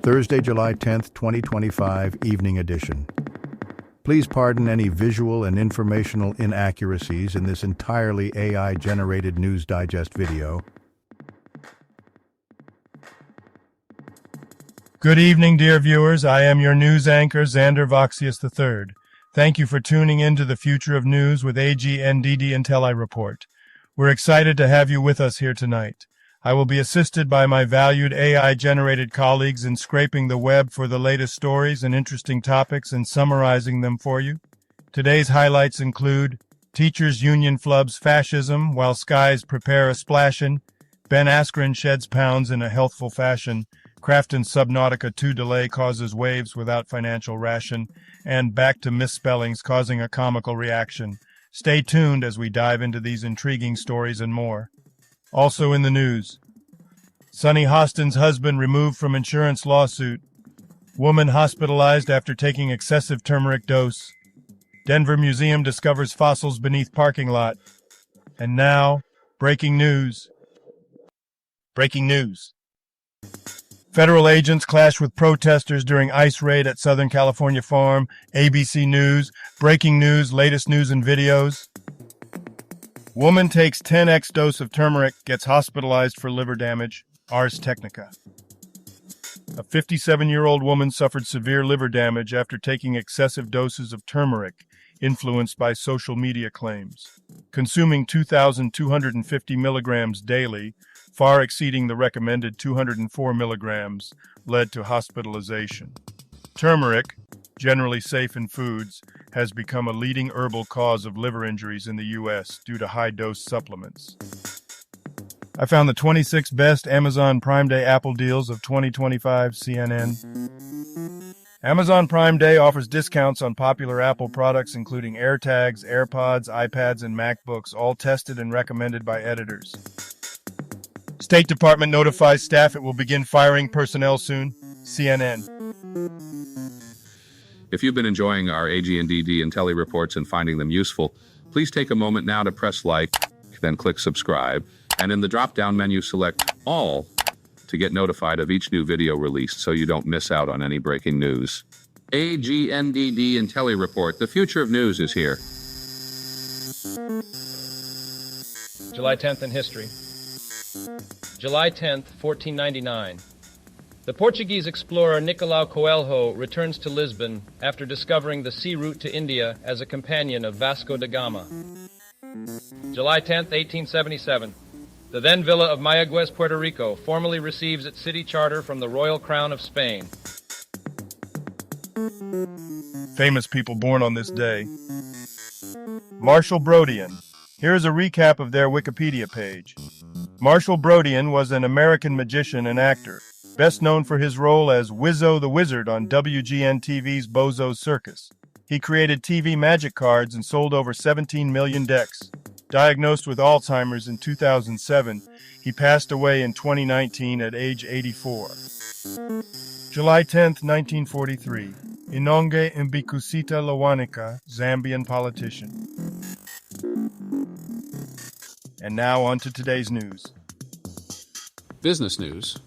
Thursday, July 10th, 2025, Evening Edition. Please pardon any visual and informational inaccuracies in this entirely AI-generated News Digest video. Good evening, dear viewers. I am your news anchor, Xander Voxius III. Thank you for tuning in to the Future of News with AGNDD intelliReport. We're excited to have you with us here tonight. I will be assisted by my valued AI-generated colleagues in scraping the web for the latest stories and interesting topics and summarizing them for you. Today's highlights include Teachers Union flubs fascism while skies prepare a splashin', Ben Askren sheds pounds in a healthful fashion, Crafton Subnautica 2 delay causes waves without financial ration, and back to misspellings causing a comical reaction. Stay tuned as we dive into these intriguing stories and more. Also in the news, Sonny Hostin's husband removed from insurance lawsuit, woman hospitalized after taking excessive turmeric dose, Denver Museum discovers fossils beneath parking lot, and now, breaking news. Breaking news. Federal agents clash with protesters during ICE raid at Southern California farm, ABC News, breaking news, latest news and videos. Woman takes 10x dose of turmeric, gets hospitalized for liver damage, Ars Technica. A 57-year-old woman suffered severe liver damage after taking excessive doses of turmeric, influenced by social media claims. Consuming 2,250 milligrams daily, far exceeding the recommended 204 milligrams, led to hospitalization. Turmeric, generally safe in foods, has become a leading herbal cause of liver injuries in the U.S. due to high-dose supplements. I found the 26 best Amazon Prime Day Apple deals of 2025, CNN. Amazon Prime Day offers discounts on popular Apple products including AirTags, AirPods, iPads, and MacBooks, all tested and recommended by editors. State Department notifies staff it will begin firing personnel soon, CNN. If you've been enjoying our AGNDD intelliReports and finding them useful, please take a moment now to press like, then click subscribe, and in the drop-down menu select All to get notified of each new video released so you don't miss out on any breaking news. AGNDD intelliReport, the future of news is here. July 10th in history. July 10th, 1499. The Portuguese explorer Nicolau Coelho returns to Lisbon after discovering the sea route to India as a companion of Vasco da Gama. July 10th, 1877. The then villa of Mayaguez, Puerto Rico, formally receives its city charter from the Royal Crown of Spain. Famous people born on this day. Marshall Brodian. Here is a recap of their Wikipedia page. Marshall Brodian was an American magician and actor, best known for his role as Wizzo the Wizard on WGN-TV's Bozo's Circus. He created TV magic cards and sold over 17 million decks. Diagnosed with Alzheimer's in 2007, he passed away in 2019 at age 84. July 10, 1943. Inonge Mbikusita Lawanika, Zambian politician. And now on to today's news. Business news.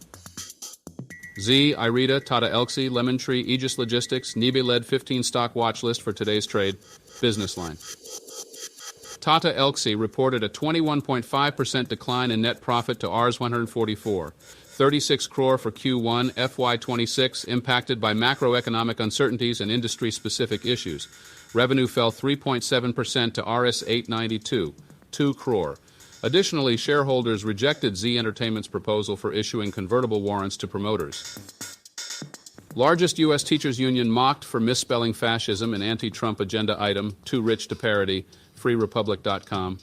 Z, Irida, Tata Elxsi, Lemon Tree, Aegis Logistics, Nibe led 15 stock watch list for today's trade. Business line. Tata Elxsi reported a 21.5% decline in net profit to Rs 144. 36 crore for Q1 FY26, impacted by macroeconomic uncertainties and industry-specific issues. Revenue fell 3.7% to Rs 892, 2 crore. Additionally, shareholders rejected Z Entertainment's proposal for issuing convertible warrants to promoters. Largest U.S. teachers union mocked for misspelling fascism, an anti-Trump agenda item, too rich to parody, freerepublic.com.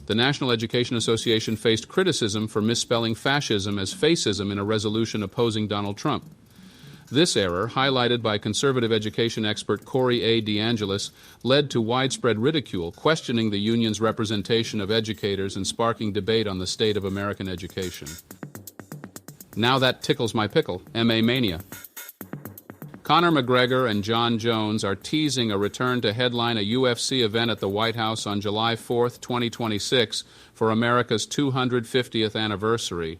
The National Education Association faced criticism for misspelling fascism as fascism in a resolution opposing Donald Trump. This error, highlighted by conservative education expert Corey A. DeAngelis, led to widespread ridicule, questioning the union's representation of educators and sparking debate on the state of American education. Now that tickles my pickle, MA Mania. Conor McGregor and John Jones are teasing a return to headline a UFC event at the White House on July 4, 2026, for America's 250th anniversary.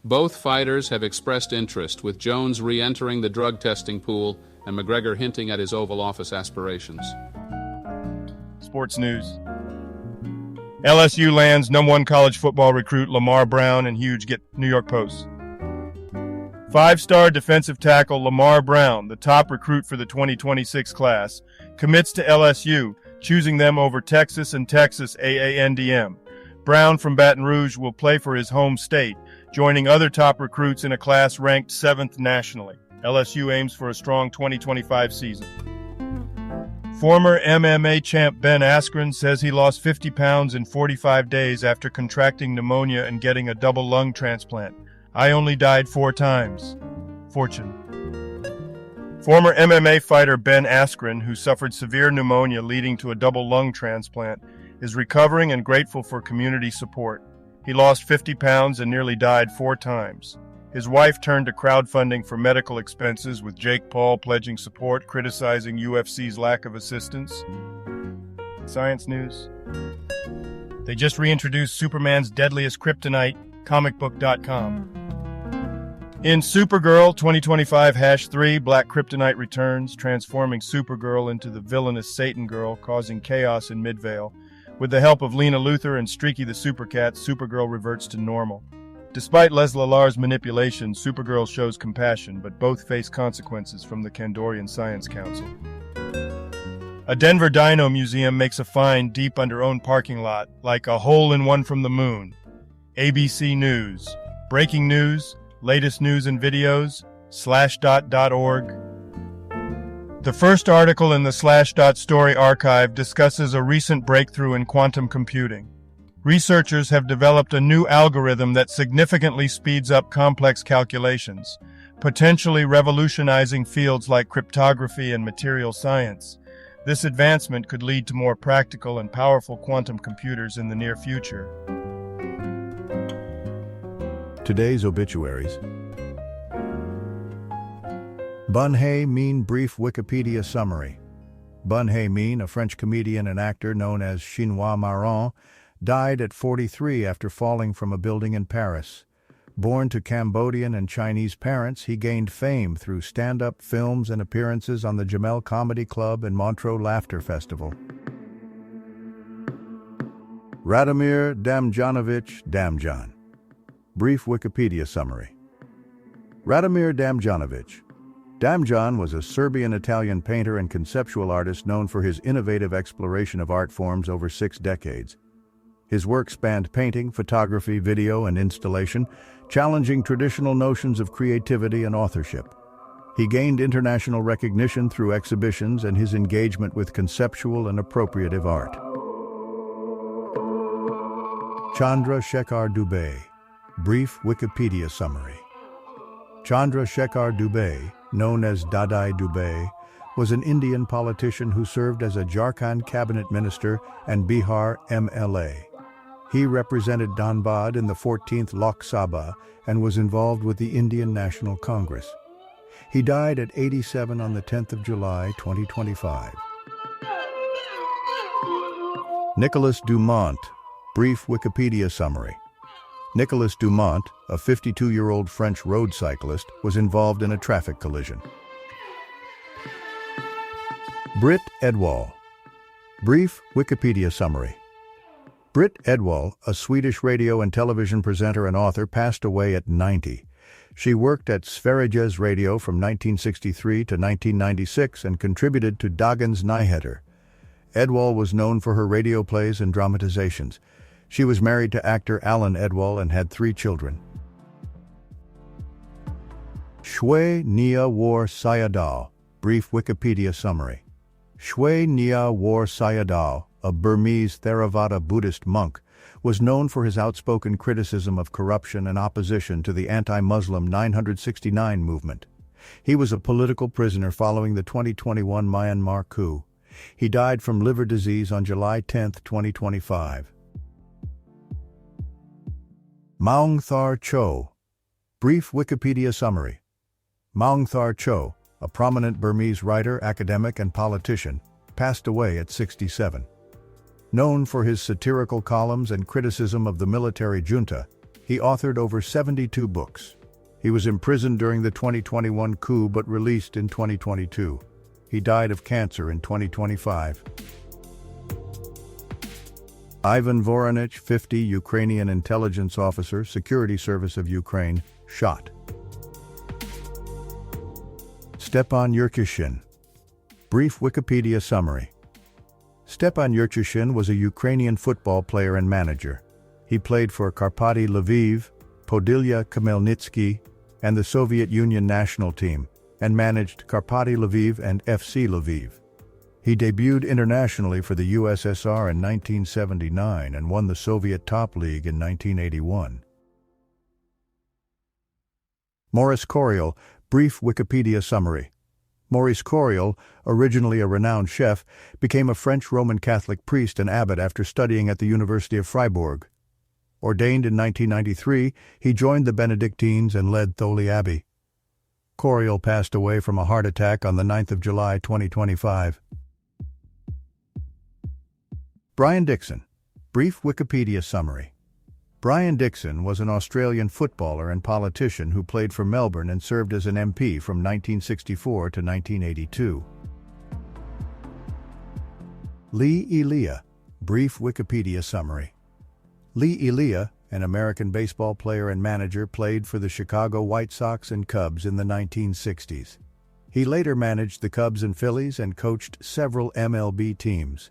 Both fighters have expressed interest, with Jones re-entering the drug testing pool and McGregor hinting at his Oval Office aspirations. Sports news. LSU lands #1 college football recruit Lamar Brown in huge New York Post. Five-star defensive tackle Lamar Brown, the top recruit for the 2026 class, commits to LSU, choosing them over Texas and Texas AANDM. Brown from Baton Rouge will play for his home state, joining other top recruits in a class ranked 7th nationally. LSU aims for a strong 2025 season. Former MMA champ Ben Askren says he lost 50 pounds in 45 days after contracting pneumonia and getting a double lung transplant. I only died 4 times. Fortune. Former MMA fighter Ben Askren, who suffered severe pneumonia leading to a double lung transplant, is recovering and grateful for community support. He lost 50 pounds and nearly died 4 times. His wife turned to crowdfunding for medical expenses, with Jake Paul pledging support, criticizing UFC's lack of assistance. Science news. They just reintroduced Superman's deadliest kryptonite, comicbook.com. In Supergirl 2025-3, Black Kryptonite returns, transforming Supergirl into the villainous Satan Girl, causing chaos in Midvale. With the help of Lena Luthor and Streaky the Supercat, Supergirl reverts to normal. Despite Leslie Lar's manipulation, Supergirl shows compassion, but both face consequences from the Kandorian Science Council. A Denver Dino Museum makes a find deep under own parking lot, like a hole-in-one from the moon. ABC News. Breaking news, latest news and videos, slashdot.org. The first article in the Slashdot Story Archive discusses a recent breakthrough in quantum computing. Researchers have developed a new algorithm that significantly speeds up complex calculations, potentially revolutionizing fields like cryptography and material science. This advancement could lead to more practical and powerful quantum computers in the near future. Today's obituaries. Bun Hae-min brief Wikipedia summary. Bun Hae-min, a French comedian and actor known as Chinois Marrant, died at 43 after falling from a building in Paris. Born to Cambodian and Chinese parents, he gained fame through stand-up films and appearances on the Jamel Comedy Club and Montreux Laughter Festival. Radomir Damjanovic Damjan. Brief Wikipedia summary. Radomir Damjanovic. Damjan was a Serbian-Italian painter and conceptual artist known for his innovative exploration of art forms over 6 decades. His work spanned painting, photography, video, and installation, challenging traditional notions of creativity and authorship. He gained international recognition through exhibitions and his engagement with conceptual and appropriative art. Chandra Shekhar Dubey. Brief Wikipedia summary. Chandra Shekhar Dubey, known as Dadai Dubey, was an Indian politician who served as a Jharkhand cabinet minister and Bihar MLA. He represented Dhanbad in the 14th Lok Sabha and was involved with the Indian National Congress. He died at 87 on the 10th of July, 2025. Nicolas Dumont. Brief Wikipedia summary. Nicolas Dumont, a 52-year-old French road cyclist, was involved in a traffic collision. Britt Edwall. Brief Wikipedia summary. Britt Edwall, a Swedish radio and television presenter and author, passed away at 90. She worked at Sveriges Radio from 1963 to 1996 and contributed to Dagens Nyheter. Edwall was known for her radio plays and dramatizations. She was married to actor Alan Edwall and had 3 children. Shwe Nia War Sayadaw. Brief Wikipedia summary. Shwe Nia War Sayadaw, a Burmese Theravada Buddhist monk, was known for his outspoken criticism of corruption and opposition to the anti-Muslim 969 movement. He was a political prisoner following the 2021 Myanmar coup. He died from liver disease on July 10, 2025. Maung Thar Cho. Brief Wikipedia summary. Maung Thar Cho, a prominent Burmese writer, academic, and politician, passed away at 67. Known for his satirical columns and criticism of the military junta, He authored over 72 books. He was imprisoned during the 2021 coup but released in 2022. He died of cancer in 2025. Ivan Voronich, 50, Ukrainian intelligence officer, Security Service of Ukraine, shot. Stepan Yurkishin. Brief Wikipedia summary. Stepan Yurkishin was a Ukrainian football player and manager. He played for Karpaty Lviv, Podillia Khmelnytsky, and the Soviet Union national team, and managed Karpaty Lviv and FC Lviv. He debuted internationally for the USSR in 1979 and won the Soviet Top League in 1981. Maurice Coriol, brief Wikipedia summary. Maurice Coriol, originally a renowned chef, became a French Roman Catholic priest and abbot after studying at the University of Freiburg. Ordained in 1993, he joined the Benedictines and led Tholi Abbey. Coriol passed away from a heart attack on the 9th of July 2025. Brian Dixon, brief Wikipedia summary. Brian Dixon was an Australian footballer and politician who played for Melbourne and served as an MP from 1964 to 1982. Lee Elia, brief Wikipedia summary. Lee Elia, an American baseball player and manager, played for the Chicago White Sox and Cubs in the 1960s. He later managed the Cubs and Phillies and coached several MLB teams.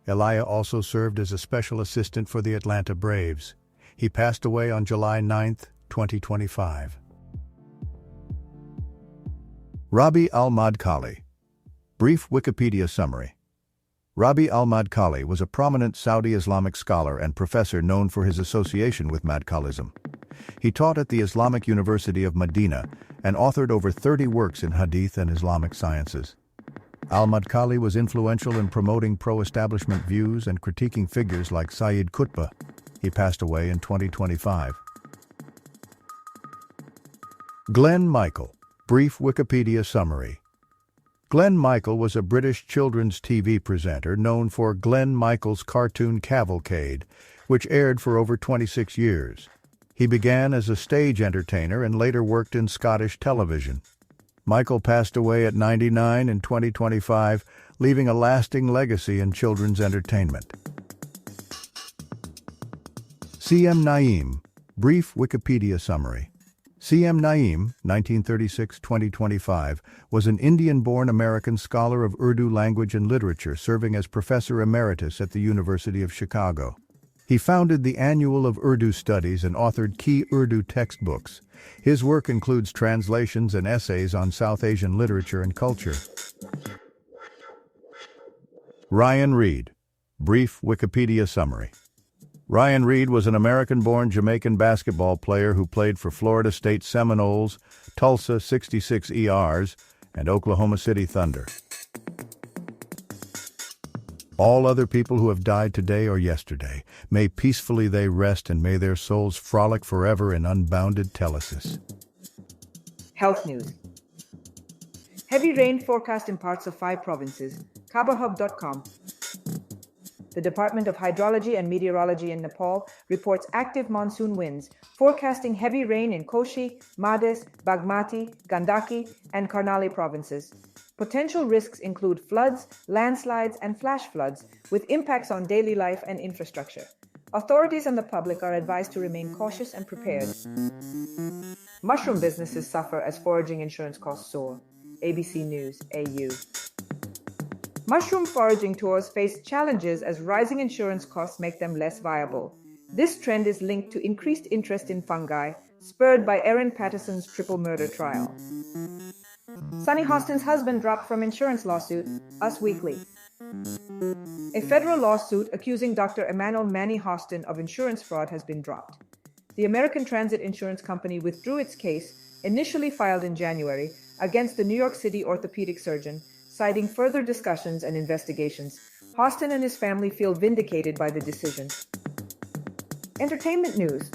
Elia also served as a special assistant for the Atlanta Braves. He passed away on July 9, 2025. Rabi al-Madkhali. Brief Wikipedia summary. Rabi al-Madkhali was a prominent Saudi Islamic scholar and professor known for his association with Madkhalism. He taught at the Islamic University of Medina and authored over 30 works in Hadith and Islamic sciences. Al-Madkhali was influential in promoting pro-establishment views and critiquing figures like Sayyid Qutb. He passed away in 2025. Glenn Michael, brief Wikipedia summary. Glenn Michael was a British children's TV presenter known for Glenn Michael's Cartoon Cavalcade, which aired for over 26 years. He began as a stage entertainer and later worked in Scottish television. Michael passed away at 99 in 2025, leaving a lasting legacy in children's entertainment. C.M. Naeem, brief Wikipedia summary. C.M. Naeem, 1936-2025, was an Indian-born American scholar of Urdu language and literature, serving as professor emeritus at the University of Chicago. He founded the Annual of Urdu Studies and authored key Urdu textbooks. His work includes translations and essays on South Asian literature and culture. Ryan Reed, brief Wikipedia summary. Ryan Reed was an American-born Jamaican basketball player who played for Florida State Seminoles, Tulsa 66 ERs, and Oklahoma City Thunder. All other people who have died today or yesterday, may peacefully they rest and may their souls frolic forever in unbounded telesis. Health news. Heavy rain forecast in parts of 5 provinces. KhabarHub.com. The Department of Hydrology and Meteorology in Nepal reports active monsoon winds, forecasting heavy rain in Koshi, Madhes, Bagmati, Gandaki, and Karnali provinces. Potential risks include floods, landslides, and flash floods, with impacts on daily life and infrastructure. Authorities and the public are advised to remain cautious and prepared. Mushroom businesses suffer as foraging insurance costs soar. ABC News, AU. Mushroom foraging tours face challenges as rising insurance costs make them less viable. This trend is linked to increased interest in fungi, spurred by Erin Patterson's triple murder trial. Sunny Hostin's husband dropped from insurance lawsuit, Us Weekly. A federal lawsuit accusing Dr. Emmanuel Manny Hostin of insurance fraud has been dropped. The American Transit Insurance Company withdrew its case, initially filed in January, against the New York City orthopedic surgeon, citing further discussions and investigations. Hostin and his family feel vindicated by the decision. Entertainment news.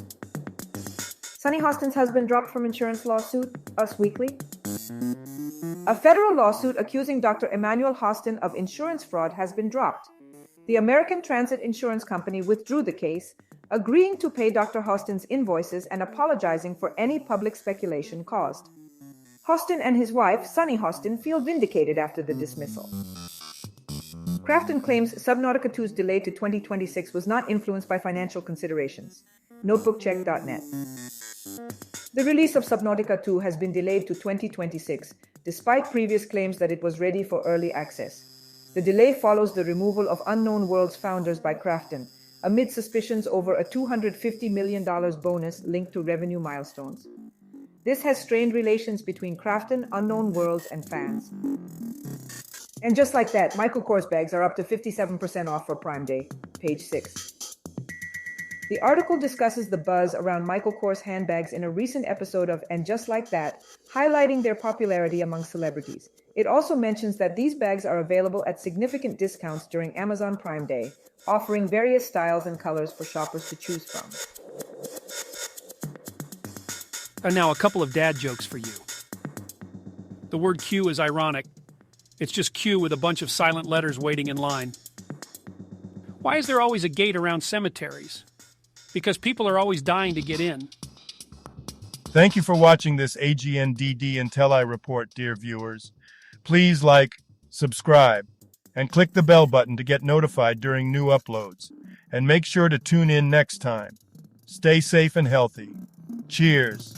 Sunny Hostin's husband dropped from insurance lawsuit, Us Weekly. A federal lawsuit accusing Dr. Emmanuel Hostin of insurance fraud has been dropped. The American Transit Insurance Company withdrew the case, agreeing to pay Dr. Hostin's invoices and apologizing for any public speculation caused. Hostin and his wife, Sunny Hostin, feel vindicated after the dismissal. Crafton claims Subnautica 2's delay to 2026 was not influenced by financial considerations. Notebookcheck.net. The release of Subnautica 2 has been delayed to 2026, despite previous claims that it was ready for early access. The delay follows the removal of Unknown Worlds founders by Crafton, amid suspicions over a $250 million bonus linked to revenue milestones. This has strained relations between Crafton, Unknown Worlds, and fans. And just like that, Michael Kors bags are up to 57% off for Prime Day, page 6. The article discusses the buzz around Michael Kors handbags in a recent episode of And Just Like That, highlighting their popularity among celebrities. It also mentions that these bags are available at significant discounts during Amazon Prime Day, offering various styles and colors for shoppers to choose from. And now a couple of dad jokes for you. The word Q is ironic. It's just Q with a bunch of silent letters waiting in line. Why is there always a gate around cemeteries? Because people are always dying to get in. Thank you for watching this AGNDD intelliReport, dear viewers. Please like, subscribe, and click the bell button to get notified during new uploads. And make sure to tune in next time. Stay safe and healthy. Cheers.